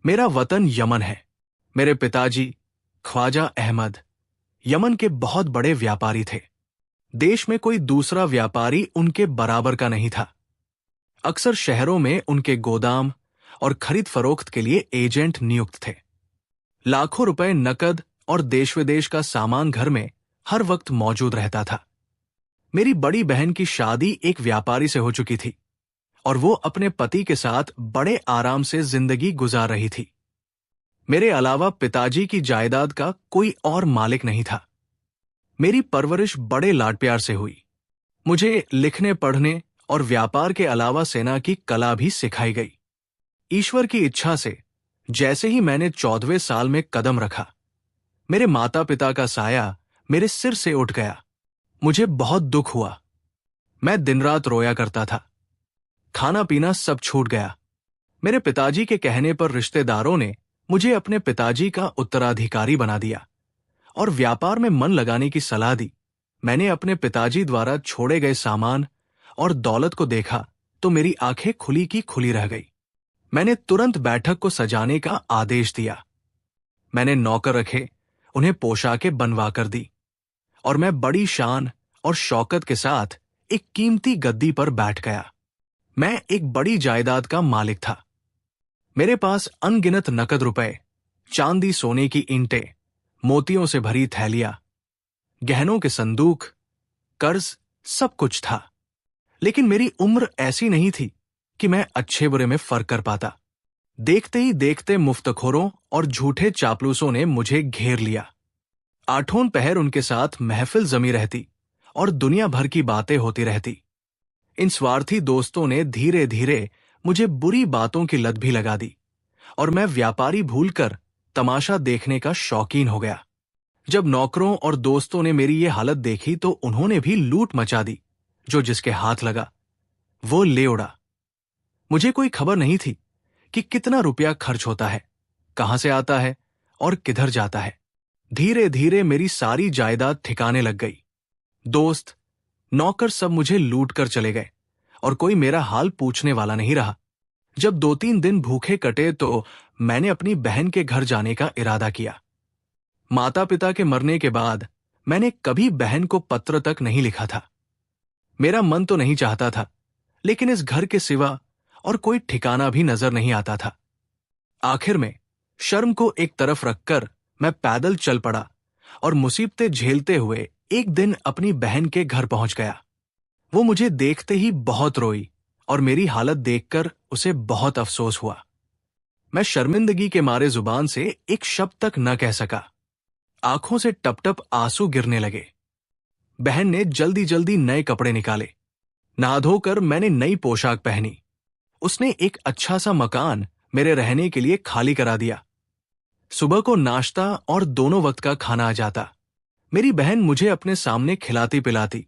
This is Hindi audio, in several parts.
मेरा वतन यमन है। मेरे पिताजी ख्वाजा अहमद यमन के बहुत बड़े व्यापारी थे। देश में कोई दूसरा व्यापारी उनके बराबर का नहीं था। अक्सर शहरों में उनके गोदाम और खरीद फरोख्त के लिए एजेंट नियुक्त थे। लाखों रुपए नकद और देश विदेश का सामान घर में हर वक्त मौजूद रहता था। मेरी बड़ी बहन की शादी एक व्यापारी से हो चुकी थी और वो अपने पति के साथ बड़े आराम से जिंदगी गुजार रही थी। मेरे अलावा पिताजी की जायदाद का कोई और मालिक नहीं था। मेरी परवरिश बड़े लाड प्यार से हुई। मुझे लिखने पढ़ने और व्यापार के अलावा सेना की कला भी सिखाई गई। ईश्वर की इच्छा से जैसे ही मैंने 14वें साल में कदम रखा, मेरे माता पिता का साया मेरे सिर से उठ गया। मुझे बहुत दुख हुआ। मैं दिन रात रोया करता था। खाना पीना सब छूट गया। मेरे पिताजी के कहने पर रिश्तेदारों ने मुझे अपने पिताजी का उत्तराधिकारी बना दिया और व्यापार में मन लगाने की सलाह दी। मैंने अपने पिताजी द्वारा छोड़े गए सामान और दौलत को देखा तो मेरी आंखें खुली की खुली रह गई। मैंने तुरंत बैठक को सजाने का आदेश दिया। मैंने नौकर रखे, उन्हें पोशाकें बनवा कर दी और मैं बड़ी शान और शौकत के साथ एक कीमती गद्दी पर बैठ गया। मैं एक बड़ी जायदाद का मालिक था। मेरे पास अनगिनत नकद रुपए, चांदी सोने की ईंटें, मोतियों से भरी थैलियां, गहनों के संदूक, कर्ज, सब कुछ था। लेकिन मेरी उम्र ऐसी नहीं थी कि मैं अच्छे बुरे में फर्क कर पाता। देखते ही देखते मुफ्तखोरों और झूठे चापलूसों ने मुझे घेर लिया। आठों पहर उनके साथ महफिल जमी रहती और दुनिया भर की बातें होती रहती। इन स्वार्थी दोस्तों ने धीरे धीरे मुझे बुरी बातों की लत भी लगा दी और मैं व्यापारी भूलकर तमाशा देखने का शौकीन हो गया। जब नौकरों और दोस्तों ने मेरी ये हालत देखी तो उन्होंने भी लूट मचा दी। जो जिसके हाथ लगा वो ले उड़ा। मुझे कोई खबर नहीं थी कि कितना रुपया खर्च होता है, कहां से आता है और किधर जाता है। धीरे धीरे मेरी सारी जायदाद ठिकाने लग गई। दोस्त, नौकर सब मुझे लूट कर चले गए और कोई मेरा हाल पूछने वाला नहीं रहा। जब 2-3 दिन भूखे कटे तो मैंने अपनी बहन के घर जाने का इरादा किया। माता पिता के मरने के बाद मैंने कभी बहन को पत्र तक नहीं लिखा था। मेरा मन तो नहीं चाहता था, लेकिन इस घर के सिवा और कोई ठिकाना भी नजर नहीं आता था। आखिर में शर्म को एक तरफ रखकर मैं पैदल चल पड़ा और मुसीबतें झेलते हुए एक दिन अपनी बहन के घर पहुंच गया। वो मुझे देखते ही बहुत रोई और मेरी हालत देखकर उसे बहुत अफसोस हुआ। मैं शर्मिंदगी के मारे जुबान से एक शब्द तक न कह सका। आंखों से टप टप आंसू गिरने लगे। बहन ने जल्दी जल्दी नए कपड़े निकाले। नहा धोकर मैंने नई पोशाक पहनी। उसने एक अच्छा सा मकान मेरे रहने के लिए खाली करा दिया। सुबह को नाश्ता और दोनों वक्त का खाना आ जाता। मेरी बहन मुझे अपने सामने खिलाती पिलाती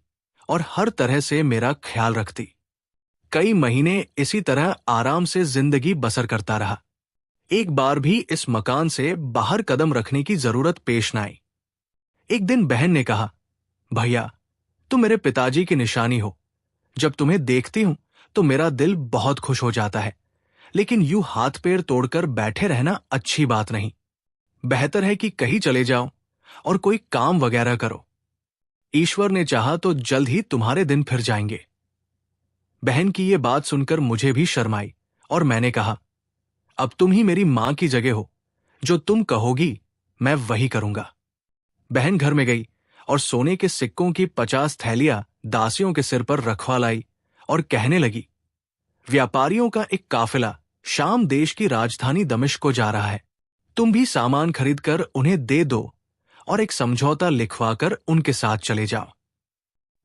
और हर तरह से मेरा ख्याल रखती। कई महीने इसी तरह आराम से जिंदगी बसर करता रहा। एक बार भी इस मकान से बाहर कदम रखने की जरूरत पेश न आई। एक दिन बहन ने कहा, भैया, तुम मेरे पिताजी की निशानी हो। जब तुम्हें देखती हूं तो मेरा दिल बहुत खुश हो जाता है, लेकिन यूं हाथ पैर तोड़कर बैठे रहना अच्छी बात नहीं। बेहतर है कि कहीं चले जाओ और कोई काम वगैरह करो। ईश्वर ने चाहा तो जल्द ही तुम्हारे दिन फिर जाएंगे। बहन की ये बात सुनकर मुझे भी शर्म आई और मैंने कहा, अब तुम ही मेरी मां की जगह हो। जो तुम कहोगी मैं वही करूंगा। बहन घर में गई और सोने के सिक्कों की 50 थैलियां दासियों के सिर पर रखवा लाई और कहने लगी, व्यापारियों का एक काफिला शाम देश की राजधानी दमिश्क को जा रहा है। तुम भी सामान खरीदकर उन्हें दे दो और एक समझौता लिखवाकर उनके साथ चले जाओ।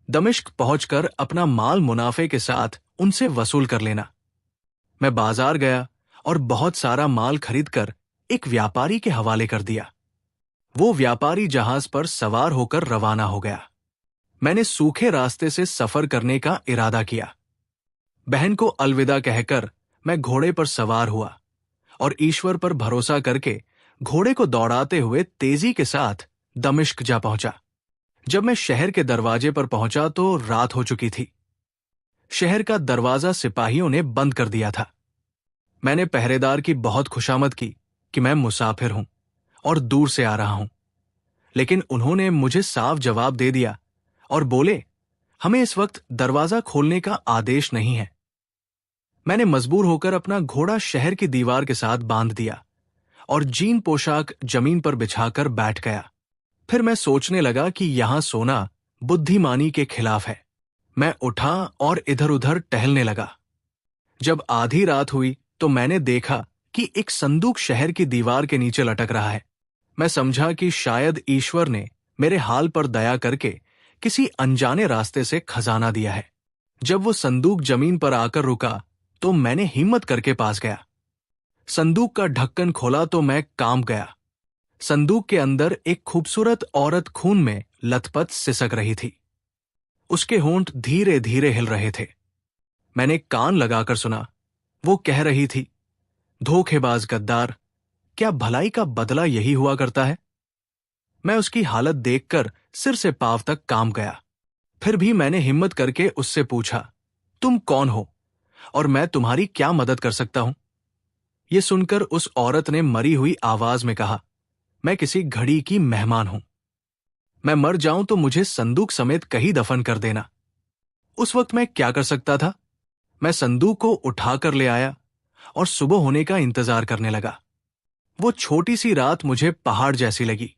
दमिश्क पहुंचकर अपना माल मुनाफे के साथ उनसे वसूल कर लेना। मैं बाजार गया और बहुत सारा माल खरीदकर एक व्यापारी के हवाले कर दिया। वो व्यापारी जहाज पर सवार होकर रवाना हो गया। मैंने सूखे रास्ते से सफर करने का इरादा किया। बहन को अलविदा कहकर मैं घोड़े पर सवार हुआ और ईश्वर पर भरोसा करके घोड़े को दौड़ाते हुए तेजी के साथ दमिश्क जा पहुंचा। जब मैं शहर के दरवाजे पर पहुंचा तो रात हो चुकी थी। शहर का दरवाजा सिपाहियों ने बंद कर दिया था। मैंने पहरेदार की बहुत खुशामद की कि मैं मुसाफिर हूं और दूर से आ रहा हूं, लेकिन उन्होंने मुझे साफ जवाब दे दिया और बोले, हमें इस वक्त दरवाजा खोलने का आदेश नहीं है। मैंने मजबूर होकर अपना घोड़ा शहर की दीवार के साथ बांध दिया और जीन पोशाक जमीन पर बिछाकर बैठ गया। फिर मैं सोचने लगा कि यहां सोना बुद्धिमानी के खिलाफ है। मैं उठा और इधर उधर टहलने लगा। जब आधी रात हुई तो मैंने देखा कि एक संदूक शहर की दीवार के नीचे लटक रहा है। मैं समझा कि शायद ईश्वर ने मेरे हाल पर दया करके किसी अनजाने रास्ते से खजाना दिया है। जब वो संदूक जमीन पर आकर रुका तो मैंने हिम्मत करके पास गया। संदूक का ढक्कन खोला तो मैं कांप गया। संदूक के अंदर एक खूबसूरत औरत खून में लथपथ सिसक रही थी। उसके होंठ धीरे धीरे हिल रहे थे। मैंने कान लगाकर सुना। वो कह रही थी, धोखेबाज गद्दार, क्या भलाई का बदला यही हुआ करता है? मैं उसकी हालत देखकर सिर से पांव तक कांप गया। फिर भी मैंने हिम्मत करके उससे पूछा, तुम कौन हो और मैं तुम्हारी क्या मदद कर सकता हूं? यह सुनकर उस औरत ने मरी हुई आवाज में कहा, मैं किसी घड़ी की मेहमान हूं। मैं मर जाऊं तो मुझे संदूक समेत कहीं दफन कर देना। उस वक्त मैं क्या कर सकता था? मैं संदूक को उठाकर ले आया और सुबह होने का इंतजार करने लगा। वो छोटी सी रात मुझे पहाड़ जैसी लगी।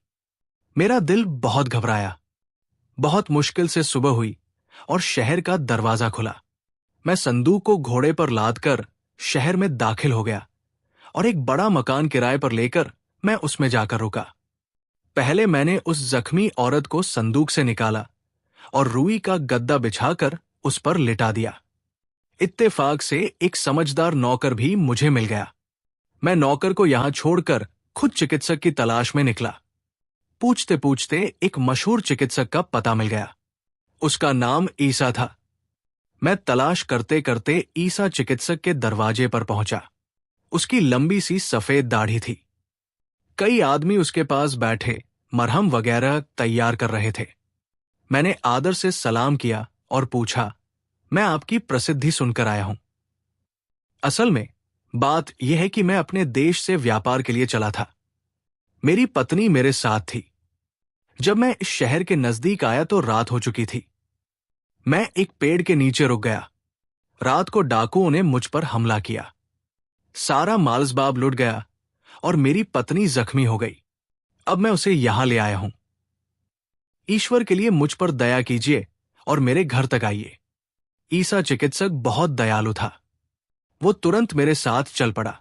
मेरा दिल बहुत घबराया। बहुत मुश्किल से सुबह हुई और शहर का दरवाजा खुला। मैं संदूक को घोड़े पर लादकर शहर में दाखिल हो गया और एक बड़ा मकान किराए पर लेकर मैं उसमें जाकर रुका। पहले मैंने उस जख्मी औरत को संदूक से निकाला और रुई का गद्दा बिछाकर उस पर लिटा दिया। इत्तेफाक से एक समझदार नौकर भी मुझे मिल गया। मैं नौकर को यहां छोड़कर खुद चिकित्सक की तलाश में निकला। पूछते पूछते एक मशहूर चिकित्सक का पता मिल गया। उसका नाम ईसा था। मैं तलाश करते करते ईसा चिकित्सक के दरवाजे पर पहुंचा। उसकी लंबी सी सफेद दाढ़ी थी। कई आदमी उसके पास बैठे मरहम वगैरह तैयार कर रहे थे। मैंने आदर से सलाम किया और पूछा, मैं आपकी प्रसिद्धि सुनकर आया हूं। असल में बात यह है कि मैं अपने देश से व्यापार के लिए चला था। मेरी पत्नी मेरे साथ थी। जब मैं इस शहर के नजदीक आया तो रात हो चुकी थी। मैं एक पेड़ के नीचे रुक गया। रात को डाकुओं ने मुझ पर हमला किया। सारा मालसबाब लुट गया और मेरी पत्नी जख्मी हो गई। अब मैं उसे यहां ले आया हूं। ईश्वर के लिए मुझ पर दया कीजिए और मेरे घर तक आइए। ईसा चिकित्सक बहुत दयालु था। वो तुरंत मेरे साथ चल पड़ा।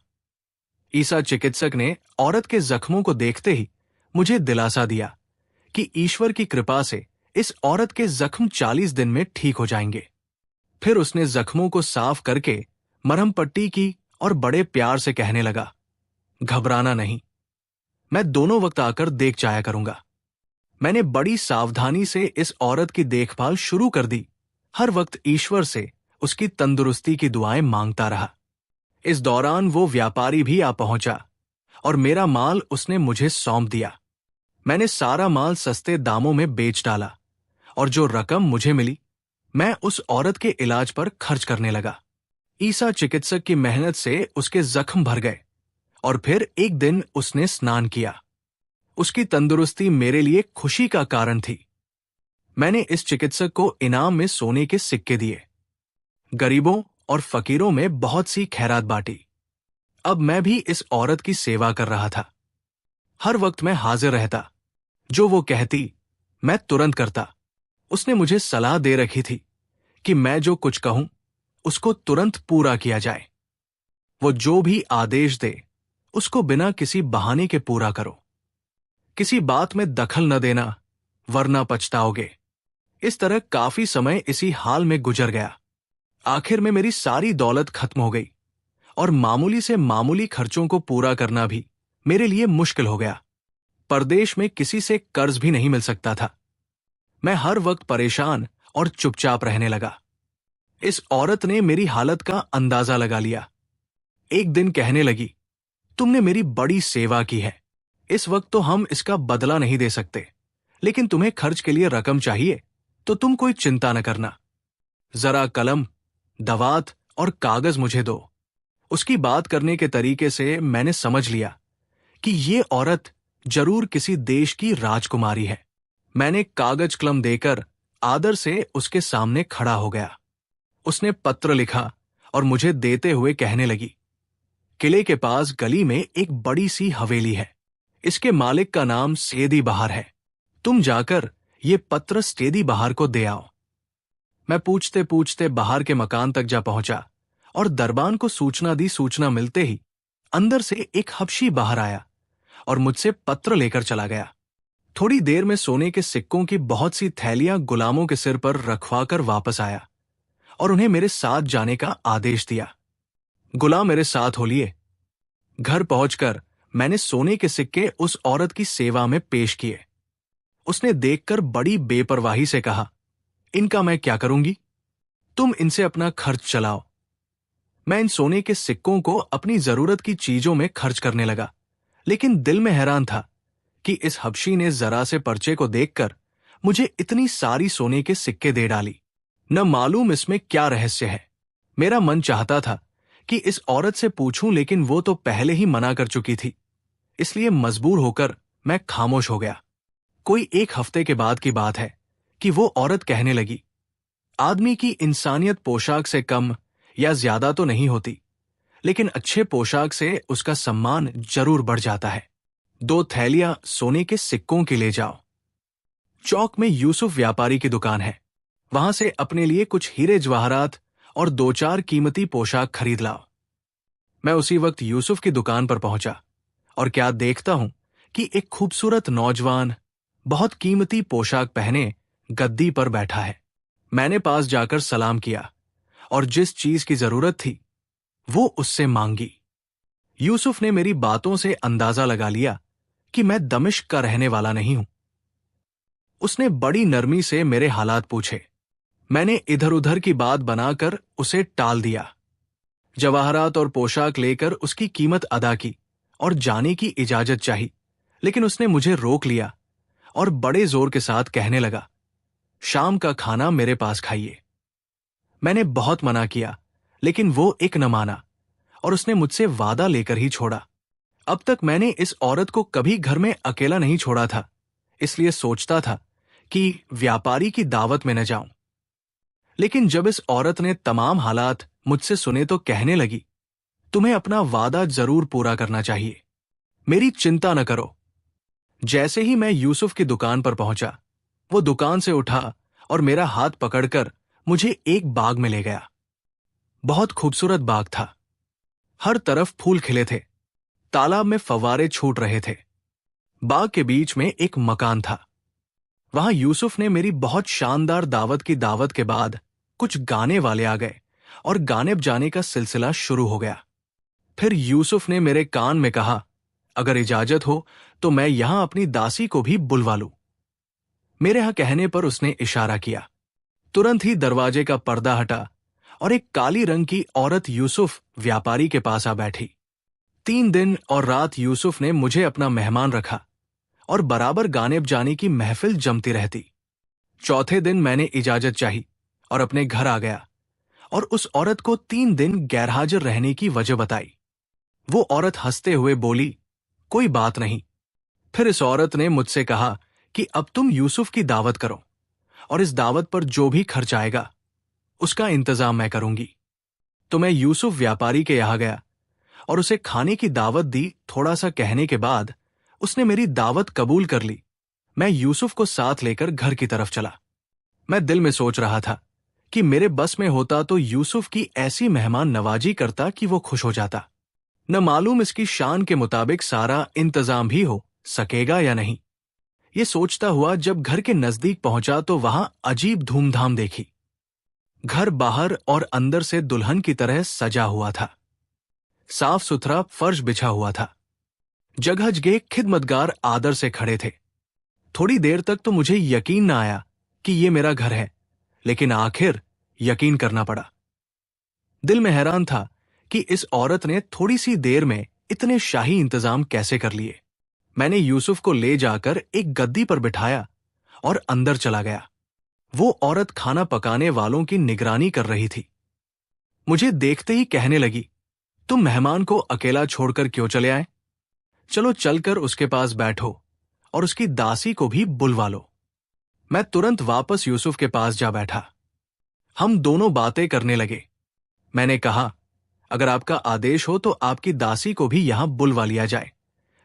ईसा चिकित्सक ने औरत के जख्मों को देखते ही मुझे दिलासा दिया कि ईश्वर की कृपा से इस औरत के जख्म 40 दिन में ठीक हो जाएंगे। फिर उसने जख्मों को साफ करके मरहम पट्टी की और बड़े प्यार से कहने लगा, घबराना नहीं, मैं दोनों वक्त आकर देख जाया करूंगा। मैंने बड़ी सावधानी से इस औरत की देखभाल शुरू कर दी। हर वक्त ईश्वर से उसकी तंदुरुस्ती की दुआएं मांगता रहा। इस दौरान वो व्यापारी भी आ पहुंचा और मेरा माल उसने मुझे सौंप दिया। मैंने सारा माल सस्ते दामों में बेच डाला और जो रकम मुझे मिली मैं उस औरत के इलाज पर खर्च करने लगा। ईसा चिकित्सक की मेहनत से उसके जख्म भर गए और फिर एक दिन उसने स्नान किया। उसकी तंदुरुस्ती मेरे लिए खुशी का कारण थी। मैंने इस चिकित्सक को इनाम में सोने के सिक्के दिए। गरीबों और फकीरों में बहुत सी खैरात बांटी। अब मैं भी इस औरत की सेवा कर रहा था। हर वक्त मैं हाजिर रहता। जो वो कहती मैं तुरंत करता। उसने मुझे सलाह दे रखी थी कि मैं जो कुछ कहूं उसको तुरंत पूरा किया जाए। वो जो भी आदेश दे उसको बिना किसी बहाने के पूरा करो। किसी बात में दखल न देना, वरना पछताओगे। इस तरह काफी समय इसी हाल में गुजर गया। आखिर में मेरी सारी दौलत खत्म हो गई और मामूली से मामूली खर्चों को पूरा करना भी मेरे लिए मुश्किल हो गया। परदेश में किसी से कर्ज भी नहीं मिल सकता था। मैं हर वक्त परेशान और चुपचाप रहने लगा। इस औरत ने मेरी हालत का अंदाजा लगा लिया। एक दिन कहने लगी, तुमने मेरी बड़ी सेवा की है। इस वक्त तो हम इसका बदला नहीं दे सकते, लेकिन तुम्हें खर्च के लिए रकम चाहिए तो तुम कोई चिंता न करना। जरा कलम, दवात और कागज मुझे दो। उसकी बात करने के तरीके से मैंने समझ लिया कि ये औरत जरूर किसी देश की राजकुमारी है। मैंने कागज कलम देकर आदर से उसके सामने खड़ा हो गया। उसने पत्र लिखा और मुझे देते हुए कहने लगी, किले के पास गली में एक बड़ी सी हवेली है। इसके मालिक का नाम सेदी बहार है। तुम जाकर ये पत्र सेदी बहार को दे आओ। मैं पूछते पूछते बहार के मकान तक जा पहुंचा और दरबान को सूचना दी। सूचना मिलते ही अंदर से एक हबशी बाहर आया और मुझसे पत्र लेकर चला गया। थोड़ी देर में सोने के सिक्कों की बहुत सी थैलियां गुलामों के सिर पर रखवाकर वापस आया और उन्हें मेरे साथ जाने का आदेश दिया। गुलाम मेरे साथ हो लिए। घर पहुंचकर मैंने सोने के सिक्के उस औरत की सेवा में पेश किए। उसने देखकर बड़ी बेपरवाही से कहा, इनका मैं क्या करूंगी? तुम इनसे अपना खर्च चलाओ। मैं इन सोने के सिक्कों को अपनी जरूरत की चीजों में खर्च करने लगा, लेकिन दिल में हैरान था कि इस हबशी ने जरा से पर्चे को देखकर मुझे इतनी सारी सोने के सिक्के दे डाली। न मालूम इसमें क्या रहस्य है। मेरा मन चाहता था कि इस औरत से पूछूं, लेकिन वो तो पहले ही मना कर चुकी थी। इसलिए मजबूर होकर मैं खामोश हो गया। कोई एक हफ्ते के बाद की बात है कि वो औरत कहने लगी, आदमी की इंसानियत पोशाक से कम या ज्यादा तो नहीं होती, लेकिन अच्छे पोशाक से उसका सम्मान जरूर बढ़ जाता है। 2 थैलियां सोने के सिक्कों की ले जाओ। चौक में यूसुफ व्यापारी की दुकान है, वहां से अपने लिए कुछ हीरे जवाहरात और 2-4 कीमती पोशाक खरीद लाओ। मैं उसी वक्त यूसुफ की दुकान पर पहुंचा और क्या देखता हूं कि एक खूबसूरत नौजवान बहुत कीमती पोशाक पहने गद्दी पर बैठा है। मैंने पास जाकर सलाम किया और जिस चीज की जरूरत थी वो उससे मांगी। यूसुफ ने मेरी बातों से अंदाजा लगा लिया कि मैं दमिश्क का रहने वाला नहीं हूं। उसने बड़ी नरमी से मेरे हालात पूछे। मैंने इधर उधर की बात बनाकर उसे टाल दिया। जवाहरात और पोशाक लेकर उसकी कीमत अदा की और जाने की इजाजत चाही, लेकिन उसने मुझे रोक लिया और बड़े जोर के साथ कहने लगा, शाम का खाना मेरे पास खाइए। मैंने बहुत मना किया, लेकिन वो एक न माना और उसने मुझसे वादा लेकर ही छोड़ा। अब तक मैंने इस औरत को कभी घर में अकेला नहीं छोड़ा था, इसलिए सोचता था कि व्यापारी की दावत में न जाऊं। लेकिन जब इस औरत ने तमाम हालात मुझसे सुने तो कहने लगी, तुम्हें अपना वादा जरूर पूरा करना चाहिए, मेरी चिंता न करो। जैसे ही मैं यूसुफ की दुकान पर पहुंचा, वो दुकान से उठा और मेरा हाथ पकड़कर मुझे एक बाग में ले गया। बहुत खूबसूरत बाग था। हर तरफ फूल खिले थे। तालाब में फव्वारे छूट रहे थे। बाग के बीच में एक मकान था। वहां यूसुफ ने मेरी बहुत शानदार दावत की दावत के बाद कुछ गाने वाले आ गए और गाने बजाने का सिलसिला शुरू हो गया। फिर यूसुफ ने मेरे कान में कहा, अगर इजाजत हो तो मैं यहां अपनी दासी को भी बुलवा लूं। मेरे यहां कहने पर उसने इशारा किया। तुरंत ही दरवाजे का पर्दा हटा और एक काली रंग की औरत यूसुफ व्यापारी के पास आ बैठी। 3 दिन और रात यूसुफ ने मुझे अपना मेहमान रखा और बराबर गाने बजाने की महफिल जमती रहती। चौथे दिन मैंने इजाजत चाही और अपने घर आ गया और उस औरत को 3 दिन गैरहाजिर रहने की वजह बताई। वो औरत हंसते हुए बोली, कोई बात नहीं। फिर इस औरत ने मुझसे कहा कि अब तुम यूसुफ की दावत करो और इस दावत पर जो भी खर्च आएगा उसका इंतजाम मैं करूंगी। तो मैं यूसुफ व्यापारी के यहां गया और उसे खाने की दावत दी। थोड़ा सा कहने के बाद उसने मेरी दावत कबूल कर ली। मैं यूसुफ को साथ लेकर घर की तरफ चला। मैं दिल में सोच रहा था कि मेरे बस में होता तो यूसुफ की ऐसी मेहमान नवाजी करता कि वो खुश हो जाता। न मालूम इसकी शान के मुताबिक सारा इंतजाम भी हो सकेगा या नहीं। ये सोचता हुआ जब घर के नजदीक पहुंचा तो वहां अजीब धूमधाम देखी। घर बाहर और अंदर से दुल्हन की तरह सजा हुआ था। साफ सुथरा फर्श बिछा हुआ था। जगह जगह खिदमतगार आदर से खड़े थे। थोड़ी देर तक तो मुझे यकीन न आया कि ये मेरा घर है, लेकिन आखिर यकीन करना पड़ा। दिल में हैरान था कि इस औरत ने थोड़ी सी देर में इतने शाही इंतजाम कैसे कर लिए। मैंने यूसुफ को ले जाकर एक गद्दी पर बिठाया और अंदर चला गया। वो औरत खाना पकाने वालों की निगरानी कर रही थी। मुझे देखते ही कहने लगी, तुम मेहमान को अकेला छोड़कर क्यों चले आए? चलो चलकर उसके पास बैठो और उसकी दासी को भी बुलवा लो। मैं तुरंत वापस यूसुफ के पास जा बैठा। हम दोनों बातें करने लगे। मैंने कहा, अगर आपका आदेश हो तो आपकी दासी को भी यहां बुलवा लिया जाए,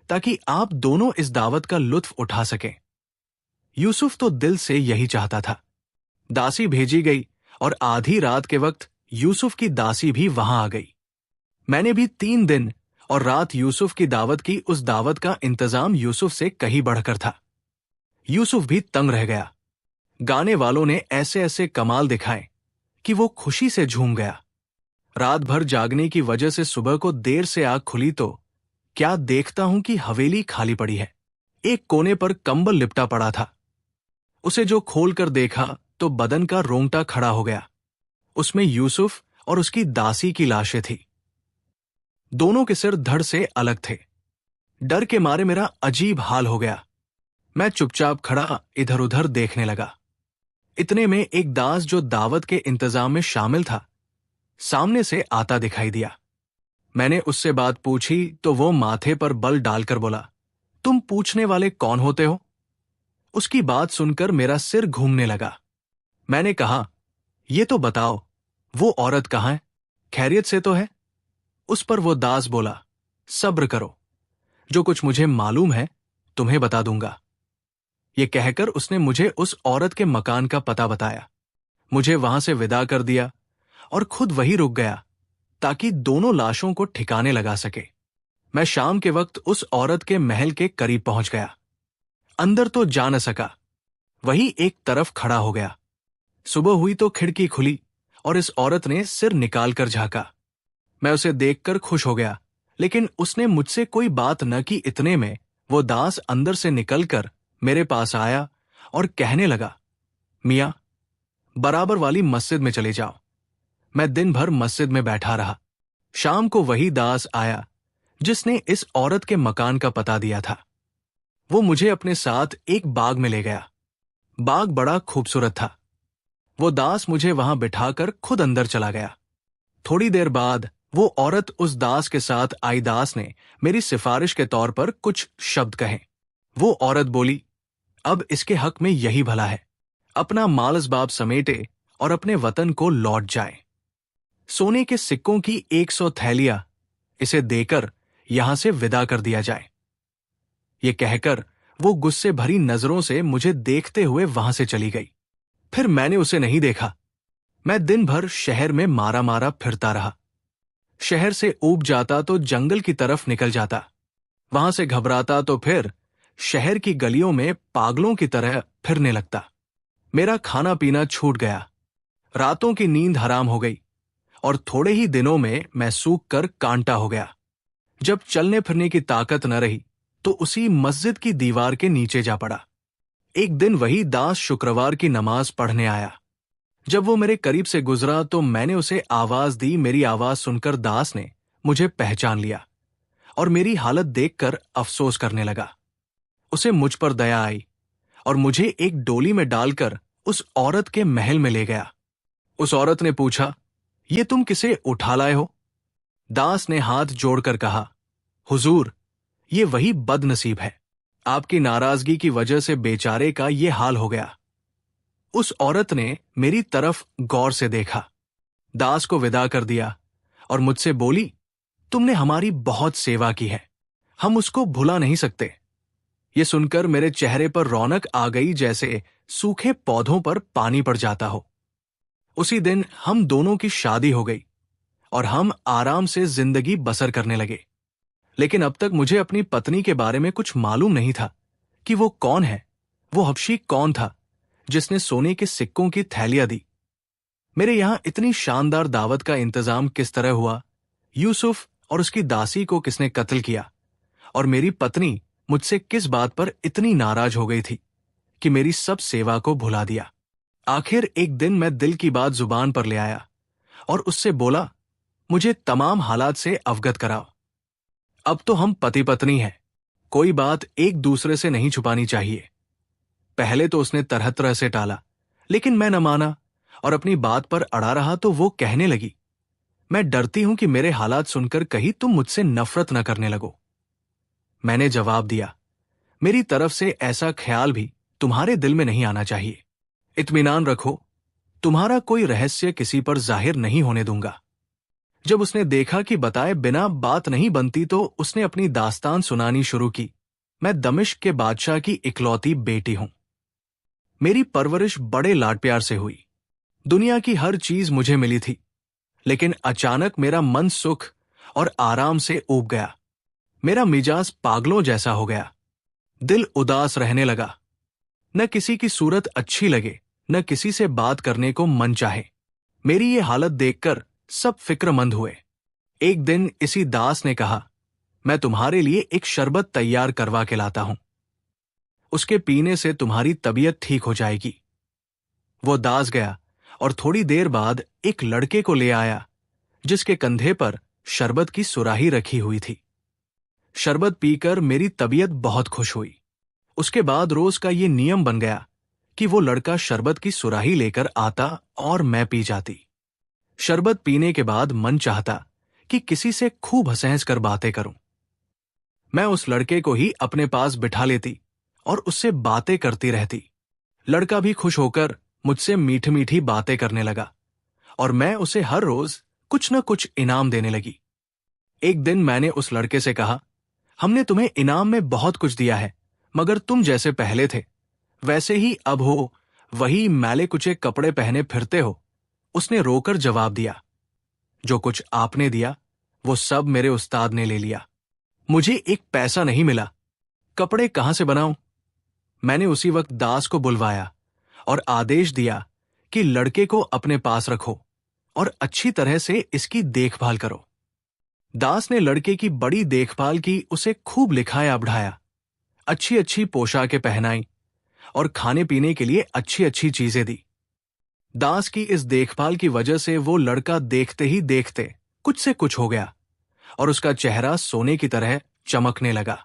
ताकि आप दोनों इस दावत का लुत्फ उठा सकें। यूसुफ तो दिल से यही चाहता था। दासी भेजी गई और आधी रात के वक्त यूसुफ की दासी भी वहां आ गई। मैंने भी 3 दिन और रात यूसुफ की दावत की। उस दावत का इंतजाम यूसुफ से कहीं बढ़कर था। यूसुफ भी तंग रह गया। गाने वालों ने ऐसे ऐसे कमाल दिखाए कि वो खुशी से झूम गया। रात भर जागने की वजह से सुबह को देर से आंख खुली तो क्या देखता हूं कि हवेली खाली पड़ी है। एक कोने पर कंबल लिपटा पड़ा था। उसे जो खोलकर देखा तो बदन का रोंगटा खड़ा हो गया। उसमें यूसुफ और उसकी दासी की लाशें थी। दोनों के सिर धड़ से अलग थे। डर के मारे मेरा अजीब हाल हो गया। मैं चुपचाप खड़ा इधर उधर देखने लगा। इतने में एक दास जो दावत के इंतजाम में शामिल था, सामने से आता दिखाई दिया। मैंने उससे बात पूछी तो वो माथे पर बल डालकर बोला, तुम पूछने वाले कौन होते हो? उसकी बात सुनकर मेरा सिर घूमने लगा। मैंने कहा, ये तो बताओ, वो औरत कहां है? खैरियत से तो है? उस पर वो दास बोला, सब्र करो, जो कुछ मुझे मालूम है तुम्हें बता दूंगा। ये कहकर उसने मुझे उस औरत के मकान का पता बताया। मुझे वहां से विदा कर दिया और खुद वहीं रुक गया ताकि दोनों लाशों को ठिकाने लगा सके। मैं शाम के वक्त उस औरत के महल के करीब पहुंच गया। अंदर तो जा न सका, वहीं एक तरफ खड़ा हो गया। सुबह हुई तो खिड़की खुली और इस औरत ने सिर निकालकर झांका। मैं उसे देखकर खुश हो गया, लेकिन उसने मुझसे कोई बात न की। इतने में वो दास अंदर से निकलकर मेरे पास आया और कहने लगा, मियां, बराबर वाली मस्जिद में चले जाओ। मैं दिन भर मस्जिद में बैठा रहा। शाम को वही दास आया जिसने इस औरत के मकान का पता दिया था। वो मुझे अपने साथ एक बाग में ले गया। बाग बड़ा खूबसूरत था। वो दास मुझे वहां बिठाकर खुद अंदर चला गया। थोड़ी देर बाद वो औरत उस दास के साथ आई। दास ने मेरी सिफारिश के तौर पर कुछ शब्द कहे। वो औरत बोली, अब इसके हक में यही भला है, अपना माल असबाब समेटे और अपने वतन को लौट जाए। सोने के सिक्कों की 100 थैलियां इसे देकर यहां से विदा कर दिया जाए। ये कहकर वो गुस्से भरी नजरों से मुझे देखते हुए वहां से चली गई। फिर मैंने उसे नहीं देखा। मैं दिन भर शहर में मारा मारा फिरता रहा। शहर से ऊब जाता तो जंगल की तरफ निकल जाता, वहां से घबराता तो फिर शहर की गलियों में पागलों की तरह फिरने लगता। मेरा खाना पीना छूट गया, रातों की नींद हराम हो गई और थोड़े ही दिनों में मैं सूख कर कांटा हो गया। जब चलने फिरने की ताकत न रही तो उसी मस्जिद की दीवार के नीचे जा पड़ा। एक दिन वही दास शुक्रवार की नमाज पढ़ने आया। जब वो मेरे करीब से गुजरा तो मैंने उसे आवाज दी। मेरी आवाज सुनकर दास ने मुझे पहचान लिया और मेरी हालत देखकर अफसोस करने लगा। उसे मुझ पर दया आई और मुझे एक डोली में डालकर उस औरत के महल में ले गया। उस औरत ने पूछा, ये तुम किसे उठा लाए हो? दास ने हाथ जोड़कर कहा, हुजूर, ये वही बदनसीब है, आपकी नाराजगी की वजह से बेचारे का ये हाल हो गया। उस औरत ने मेरी तरफ गौर से देखा, दास को विदा कर दिया और मुझसे बोली, तुमने हमारी बहुत सेवा की है, हम उसको भुला नहीं सकते। ये सुनकर मेरे चेहरे पर रौनक आ गई, जैसे सूखे पौधों पर पानी पड़ जाता हो। उसी दिन हम दोनों की शादी हो गई और हम आराम से जिंदगी बसर करने लगे। लेकिन अब तक मुझे अपनी पत्नी के बारे में कुछ मालूम नहीं था कि वो कौन है, वो हबशी कौन था जिसने सोने के सिक्कों की थैलियां दी। मेरे यहां इतनी शानदार दावत का इंतजाम किस तरह हुआ, यूसुफ और उसकी दासी को किसने कत्ल किया और मेरी पत्नी मुझसे किस बात पर इतनी नाराज हो गई थी कि मेरी सब सेवा को भुला दिया। आखिर एक दिन मैं दिल की बात जुबान पर ले आया और उससे बोला, मुझे तमाम हालात से अवगत कराओ। अब तो हम पति पत्नी हैं, कोई बात एक दूसरे से नहीं छुपानी चाहिए। पहले तो उसने तरह तरह से टाला, लेकिन मैं न माना और अपनी बात पर अड़ा रहा तो वो कहने लगी, मैं डरती हूं कि मेरे हालात सुनकर कहीं तुम मुझसे नफरत न करने लगो। मैंने जवाब दिया, मेरी तरफ से ऐसा ख्याल भी तुम्हारे दिल में नहीं आना चाहिए। इत्मीनान रखो, तुम्हारा कोई रहस्य किसी पर जाहिर नहीं होने दूंगा। जब उसने देखा कि बताए बिना बात नहीं बनती तो उसने अपनी दास्तान सुनानी शुरू की। मैं दमिश्क के बादशाह की इकलौती बेटी हूं। मेरी परवरिश बड़े लाड प्यार से हुई। दुनिया की हर चीज मुझे मिली थी, लेकिन अचानक मेरा मन सुख और आराम से ऊब गया। मेरा मिजाज पागलों जैसा हो गया। दिल उदास रहने लगा। न किसी की सूरत अच्छी लगे, न किसी से बात करने को मन चाहे। मेरी ये हालत देखकर सब फिक्रमंद हुए। एक दिन इसी दास ने कहा, मैं तुम्हारे लिए एक शरबत तैयार करवा के लाता हूं, उसके पीने से तुम्हारी तबीयत ठीक हो जाएगी। वो दास गया और थोड़ी देर बाद एक लड़के को ले आया, जिसके कंधे पर शरबत की सुराही रखी हुई थी। शरबत पीकर मेरी तबीयत बहुत खुश हुई। उसके बाद रोज का ये नियम बन गया कि वो लड़का शरबत की सुराही लेकर आता और मैं पी जाती। शरबत पीने के बाद मन चाहता कि किसी से खूब हंस कर बातें करूं। मैं उस लड़के को ही अपने पास बिठा लेती और उससे बातें करती रहती। लड़का भी खुश होकर मुझसे मीठी मीठी बातें करने लगा और मैं उसे हर रोज कुछ न कुछ इनाम देने लगी। एक दिन मैंने उस लड़के से कहा, हमने तुम्हें इनाम में बहुत कुछ दिया है, मगर तुम जैसे पहले थे वैसे ही अब हो, वही मैले कुचे कपड़े पहने फिरते हो। उसने रोकर जवाब दिया, जो कुछ आपने दिया वो सब मेरे उस्ताद ने ले लिया। मुझे एक पैसा नहीं मिला, कपड़े कहां से बनाऊं? मैंने उसी वक्त दास को बुलवाया और आदेश दिया कि लड़के को अपने पास रखो और अच्छी तरह से इसकी देखभाल करो। दास ने लड़के की बड़ी देखभाल की, उसे खूब लिखाया बढ़ाया, अच्छी अच्छी पोशाकें पहनाई और खाने पीने के लिए अच्छी अच्छी चीजें दी। दास की इस देखभाल की वजह से वो लड़का देखते ही देखते कुछ से कुछ हो गया और उसका चेहरा सोने की तरह चमकने लगा।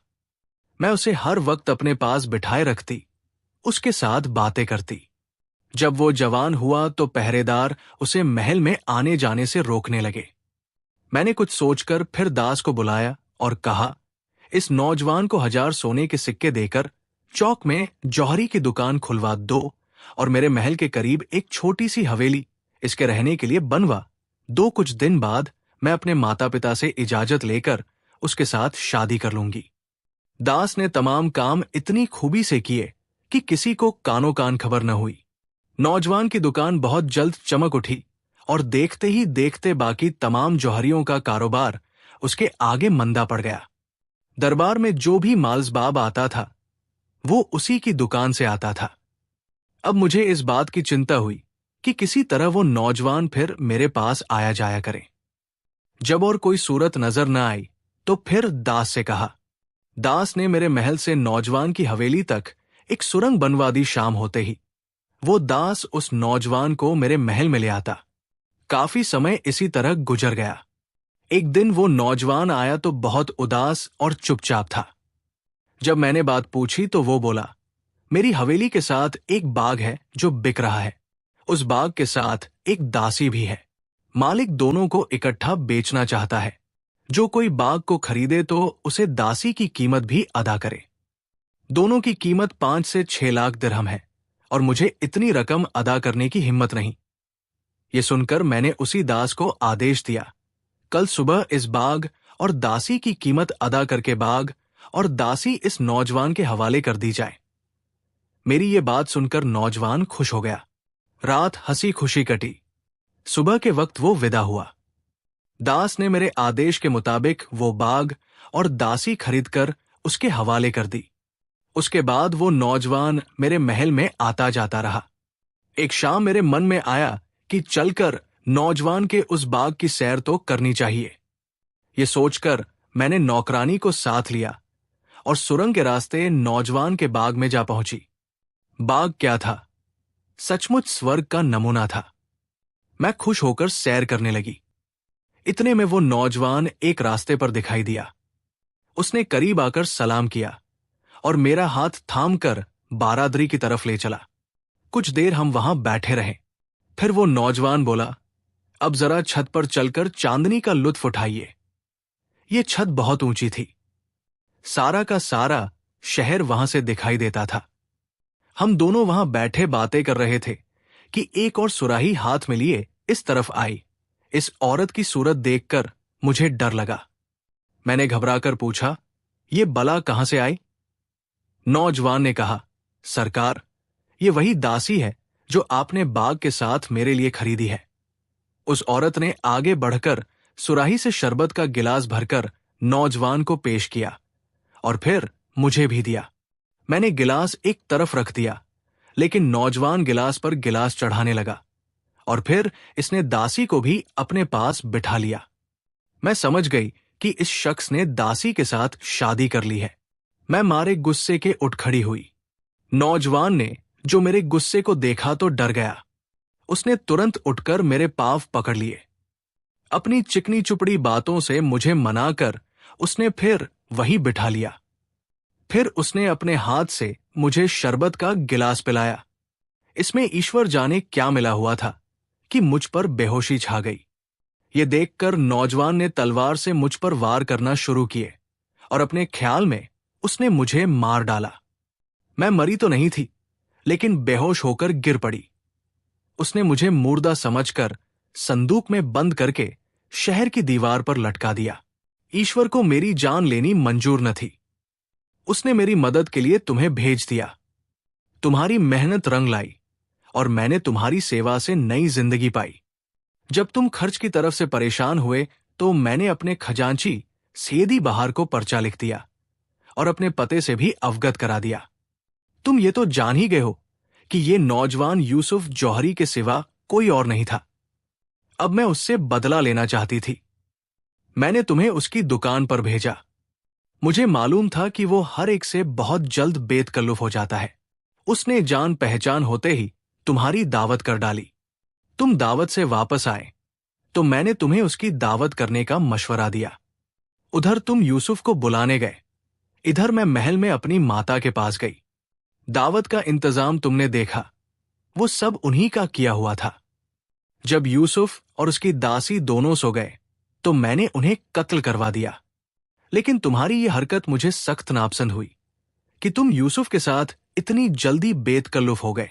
मैं उसे हर वक्त अपने पास बिठाए रखती, उसके साथ बातें करती। जब वो जवान हुआ तो पहरेदार उसे महल में आने जाने से रोकने लगे। मैंने कुछ सोचकर फिर दास को बुलाया और कहा, इस नौजवान को 1000 सोने के सिक्के देकर चौक में जौहरी की दुकान खुलवा दो और मेरे महल के करीब एक छोटी सी हवेली इसके रहने के लिए बनवा दो। कुछ दिन बाद मैं अपने माता पिता से इजाजत लेकर उसके साथ शादी कर लूंगी। दास ने तमाम काम इतनी खूबी से किए कि किसी को कानो कान खबर न हुई। नौजवान की दुकान बहुत जल्द चमक उठी और देखते ही देखते बाकी तमाम जौहरियों का कारोबार उसके आगे मंदा पड़ गया। दरबार में जो भी माल्सबाब आता था वो उसी की दुकान से आता था। अब मुझे इस बात की चिंता हुई कि किसी तरह वो नौजवान फिर मेरे पास आया जाया करे। जब और कोई सूरत नजर न आई तो फिर दास से कहा। दास ने मेरे महल से नौजवान की हवेली तक एक सुरंग बनवा दी। शाम होते ही वो दास उस नौजवान को मेरे महल में ले आता। काफी समय इसी तरह गुजर गया। एक दिन वो नौजवान आया तो बहुत उदास और चुपचाप था। जब मैंने बात पूछी तो वो बोला, मेरी हवेली के साथ एक बाग है जो बिक रहा है। उस बाग के साथ एक दासी भी है। मालिक दोनों को इकट्ठा बेचना चाहता है। जो कोई बाग को खरीदे तो उसे दासी की कीमत भी अदा करे। दोनों की कीमत 5 से 6 लाख दिरहम है और मुझे इतनी रकम अदा करने की हिम्मत नहीं। ये सुनकर मैंने उसी दास को आदेश दिया, कल सुबह इस बाग और दासी की कीमत अदा करके बाग और दासी इस नौजवान के हवाले कर दी जाए। मेरी ये बात सुनकर नौजवान खुश हो गया। रात हंसी खुशी कटी। सुबह के वक्त वो विदा हुआ। दास ने मेरे आदेश के मुताबिक वो बाग और दासी खरीदकर उसके हवाले कर दी। उसके बाद वो नौजवान मेरे महल में आता जाता रहा। एक शाम मेरे मन में आया कि चलकर नौजवान के उस बाग की सैर तो करनी चाहिए। ये सोचकर मैंने नौकरानी को साथ लिया और सुरंग के रास्ते नौजवान के बाग में जा पहुंची। बाग क्या था, सचमुच स्वर्ग का नमूना था। मैं खुश होकर सैर करने लगी। इतने में वो नौजवान एक रास्ते पर दिखाई दिया। उसने करीब आकर सलाम किया और मेरा हाथ थामकर बारादरी की तरफ ले चला। कुछ देर हम वहां बैठे रहे। फिर वो नौजवान बोला, अब जरा छत पर चलकर चांदनी का लुत्फ उठाइए। ये छत बहुत ऊंची थी। सारा का सारा शहर वहां से दिखाई देता था। हम दोनों वहां बैठे बातें कर रहे थे कि एक और सुराही हाथ में लिए इस तरफ आई। इस औरत की सूरत देखकर मुझे डर लगा। मैंने घबराकर पूछा, ये बला कहां से आई? नौजवान ने कहा, सरकार, ये वही दासी है जो आपने बाग के साथ मेरे लिए खरीदी है। उस औरत ने आगे बढ़कर सुराही से शरबत का गिलास भरकर नौजवान को पेश किया और फिर मुझे भी दिया। मैंने गिलास एक तरफ रख दिया, लेकिन नौजवान गिलास पर गिलास चढ़ाने लगा और फिर इसने दासी को भी अपने पास बिठा लिया। मैं समझ गई कि इस शख्स ने दासी के साथ शादी कर ली है। मैं मारे गुस्से के उठ खड़ी हुई। नौजवान ने जो मेरे गुस्से को देखा तो डर गया। उसने तुरंत उठकर मेरे पांव पकड़ लिए। अपनी चिकनी चुपड़ी बातों से मुझे मनाकर उसने फिर वहीं बिठा लिया। फिर उसने अपने हाथ से मुझे शरबत का गिलास पिलाया। इसमें ईश्वर जाने क्या मिला हुआ था कि मुझ पर बेहोशी छा गई। ये देखकर नौजवान ने तलवार से मुझ पर वार करना शुरू किए और अपने ख्याल में उसने मुझे मार डाला। मैं मरी तो नहीं थी, लेकिन बेहोश होकर गिर पड़ी। उसने मुझे मुर्दा समझकर संदूक में बंद करके शहर की दीवार पर लटका दिया। ईश्वर को मेरी जान लेनी मंजूर न थी। उसने मेरी मदद के लिए तुम्हें भेज दिया। तुम्हारी मेहनत रंग लाई और मैंने तुम्हारी सेवा से नई जिंदगी पाई। जब तुम खर्च की तरफ से परेशान हुए तो मैंने अपने खजांची सेदी बहार को पर्चा लिख दिया और अपने पते से भी अवगत करा दिया। तुम ये तो जान ही गए हो कि ये नौजवान यूसुफ जौहरी के सिवा कोई और नहीं था। अब मैं उससे बदला लेना चाहती थी। मैंने तुम्हें उसकी दुकान पर भेजा। मुझे मालूम था कि वो हर एक से बहुत जल्द बेतकल्लुफ हो जाता है। उसने जान पहचान होते ही तुम्हारी दावत कर डाली। तुम दावत से वापस आए तो मैंने तुम्हें उसकी दावत करने का मशवरा दिया। उधर तुम यूसुफ को बुलाने गए, इधर मैं महल में अपनी माता के पास गई। दावत का इंतजाम तुमने देखा, वो सब उन्हीं का किया हुआ था। जब यूसुफ और उसकी दासी दोनों सो गए तो मैंने उन्हें कत्ल करवा दिया। लेकिन तुम्हारी ये हरकत मुझे सख्त नापसंद हुई कि तुम यूसुफ के साथ इतनी जल्दी बेतकल्लुफ हो गए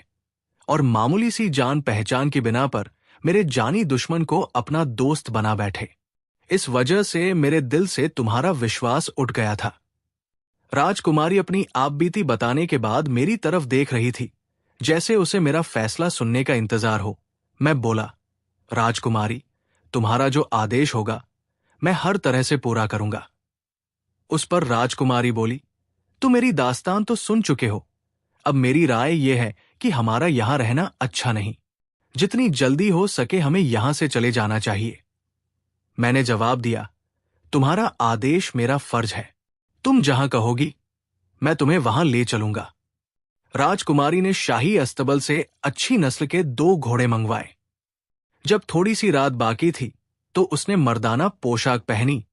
और मामूली सी जान पहचान की बिना पर मेरे जानी दुश्मन को अपना दोस्त बना बैठे। इस वजह से मेरे दिल से तुम्हारा विश्वास उठ गया था। राजकुमारी अपनी आपबीती बताने के बाद मेरी तरफ देख रही थी, जैसे उसे मेरा फैसला सुनने का इंतजार हो। मैं बोला, राजकुमारी, तुम्हारा जो आदेश होगा मैं हर तरह से पूरा करूंगा। उस पर राजकुमारी बोली, तुम मेरी दास्तान तो सुन चुके हो। अब मेरी राय यह है कि हमारा यहां रहना अच्छा नहीं। जितनी जल्दी हो सके हमें यहां से चले जाना चाहिए। मैंने जवाब दिया, तुम्हारा आदेश मेरा फर्ज है। तुम जहां कहोगी मैं तुम्हें वहां ले चलूंगा। राजकुमारी ने शाही अस्तबल से अच्छी नस्ल के 2 घोड़े मंगवाए। जब थोड़ी सी रात बाकी थी तो उसने मर्दाना पोशाक पहनी,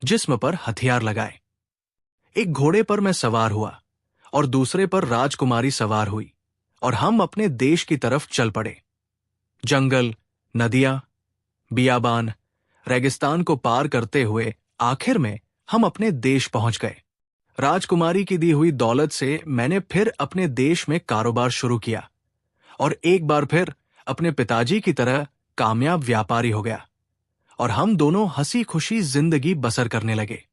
जिस्म पर हथियार लगाए। एक घोड़े पर मैं सवार हुआ और दूसरे पर राजकुमारी सवार हुई और हम अपने देश की तरफ चल पड़े। जंगल, नदियां, बियाबान, रेगिस्तान को पार करते हुए आखिर में हम अपने देश पहुंच गए। राजकुमारी की दी हुई दौलत से मैंने फिर अपने देश में कारोबार शुरू किया और एक बार फिर अपने पिताजी की तरह कामयाब व्यापारी हो गया और हम दोनों हंसी खुशी जिंदगी बसर करने लगे।